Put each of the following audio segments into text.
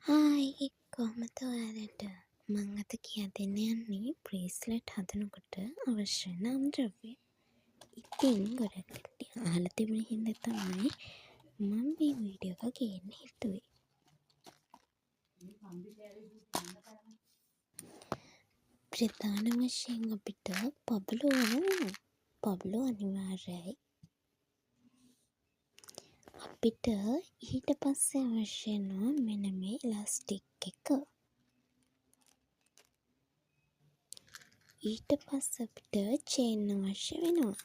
Hi කොහොමද ඔයාලට මං අද කියා දෙන්න යන්නේ බ්‍රේස්ලට් හදනකොට අවශ්‍ය නම් ද්‍රව්‍ය. ඉතින් ගොඩක් කට්ටිය අහලා තිබුණ හින්දා තමයි මම මේ වීඩියෝ එක ගේන්න හිතුවේ. ප්‍රධාන වශයෙන් අපිට පබළු වෙනවා. පබළු අනිවාර්යයි. අපිට ඊට පස්සේ අවශ්‍ය වෙනවා මෙන්න මේ ඉලාස්ටික් එක. ඊට පස්සේ අපිට චේන් අවශ්‍ය වෙනවා.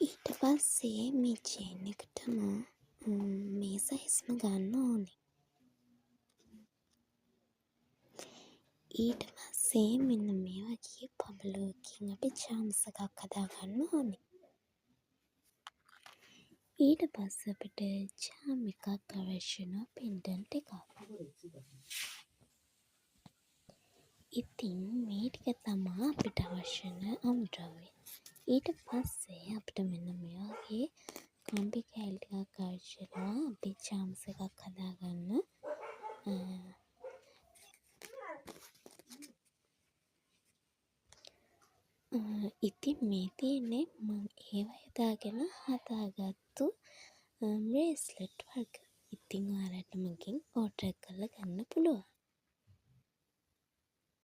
ඊට පස්සේ මේ චේන් එකටම මේ සයිස්ම ගන්න ඕනේ. ඊට පස්සේ මෙන්න මේ වගේ පබළුවකින් අපි චාම්ස් එකක් හදා ගන්න ඕනේ. ඊට පස්සේ අපිට චාම් එකක් අවශ්‍ය වෙනවා පෙන්ඩන්ට් එකක්. ඉතින් මේ ටික තමයි අපිට අවශ්‍ය වෙන අමුද්‍රව්‍ය. ඊට පස්සේ අපිට මෙන්න මේ වගේ කම්බි කෑලි ටිකක් අවශ්‍ය වෙනවා අපි චාම්ස් එකක් හදාගන්න. ඉතින් මේ තියෙන්නේ මම ඒව යොදාගෙන හදාගත්තු බ්‍රේස්ලට් වර්ග. ඉතින් ඔයාලට මගෙන් ඕඩර් කරලා ගන්න පුළුවන්.